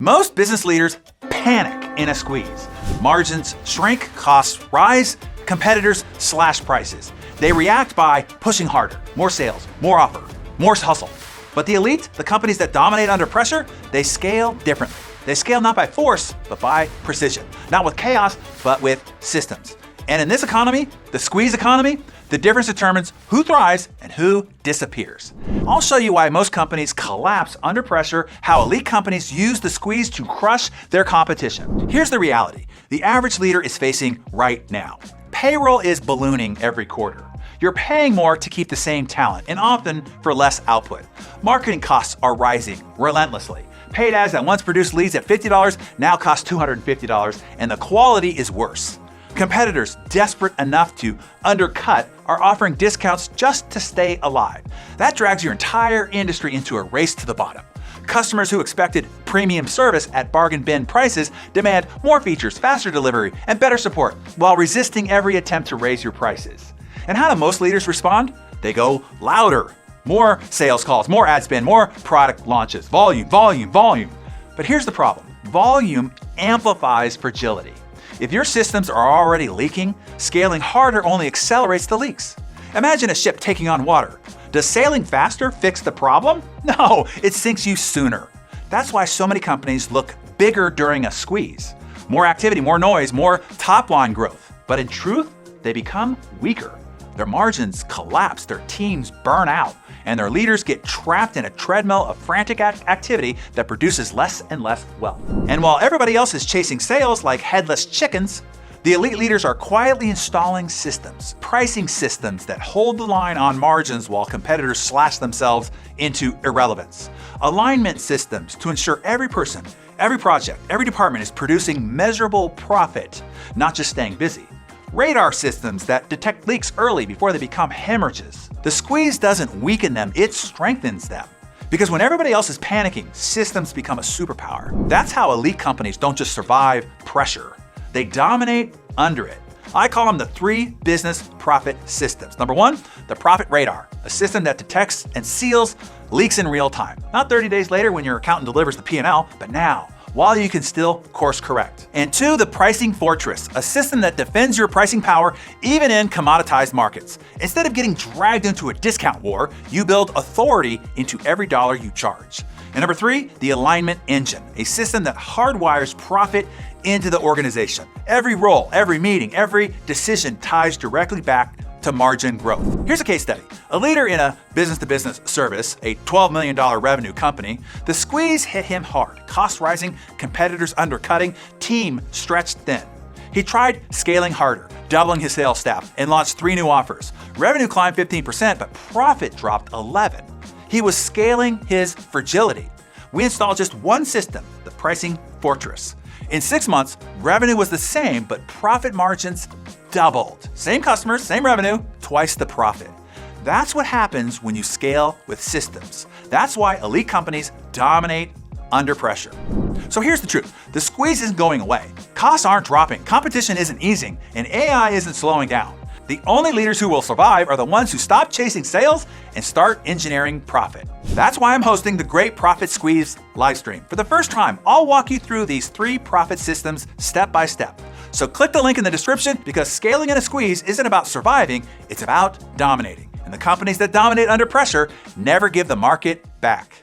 Most business leaders panic in a squeeze. Margins shrink, costs rise, competitors slash prices. They react by pushing harder, more sales, more offer, more hustle. But the elite, the companies that dominate under pressure, they scale differently. They scale not by force, but by precision. Not with chaos, but with systems. And in this economy, the squeeze economy, the difference determines who thrives and who disappears. I'll show you why most companies collapse under pressure, how elite companies use the squeeze to crush their competition. Here's the reality the average leader is facing right now. Payroll is ballooning every quarter. You're paying more to keep the same talent, and often for less output. Marketing costs are rising relentlessly. Paid ads that once produced leads at $50 now cost $250, and the quality is worse. Competitors desperate enough to undercut are offering discounts just to stay alive. That drags your entire industry into a race to the bottom. Customers who expected premium service at bargain bin prices demand more features, faster delivery, and better support, while resisting every attempt to raise your prices. And how do most leaders respond? They go louder. More sales calls, more ad spend, more product launches, volume, volume, volume. But here's the problem. Volume amplifies fragility. If your systems are already leaking, scaling harder only accelerates the leaks. Imagine a ship taking on water. Does sailing faster fix the problem? No, it sinks you sooner. That's why so many companies look bigger during a squeeze. More activity, more noise, more top-line growth. But in truth, they become weaker. Their margins collapse, their teams burn out, and their leaders get trapped in a treadmill of frantic activity that produces less and less wealth. And while everybody else is chasing sales like headless chickens, the elite leaders are quietly installing systems, pricing systems that hold the line on margins while competitors slash themselves into irrelevance. Alignment systems to ensure every person, every project, every department is producing measurable profit, not just staying busy. Radar systems that detect leaks early before they become hemorrhages. The squeeze doesn't weaken them, it strengthens them. Because when everybody else is panicking, systems become a superpower. That's how elite companies don't just survive pressure, they dominate under it. I call them the 3 business profit systems. Number 1, the profit radar, a system that detects and seals leaks in real time. Not 30 days later when your accountant delivers the P&L, but now, while you can still course correct. And 2, the pricing fortress, a system that defends your pricing power even in commoditized markets. Instead of getting dragged into a discount war, you build authority into every dollar you charge. And number 3, the alignment engine, a system that hardwires profit into the organization. Every role, every meeting, every decision ties directly back to margin growth. Here's a case study. A leader in a business-to-business service, a $12 million revenue company, the squeeze hit him hard. Costs rising, competitors undercutting, team stretched thin. He tried scaling harder, doubling his sales staff, and launched 3 new offers. Revenue climbed 15%, but profit dropped 11%. He was scaling his fragility. We installed just one system, the pricing fortress. In 6 months, revenue was the same, but profit margins doubled. Same customers, same revenue, twice the profit. That's what happens when you scale with systems. That's why elite companies dominate under pressure. So here's the truth. The squeeze isn't going away. Costs aren't dropping, competition isn't easing, and AI isn't slowing down. The only leaders who will survive are the ones who stop chasing sales and start engineering profit. That's why I'm hosting the Great Profit Squeeze livestream. For the first time, I'll walk you through these 3 profit systems step by step. So click the link in the description because scaling in a squeeze isn't about surviving, it's about dominating. And the companies that dominate under pressure never give the market back.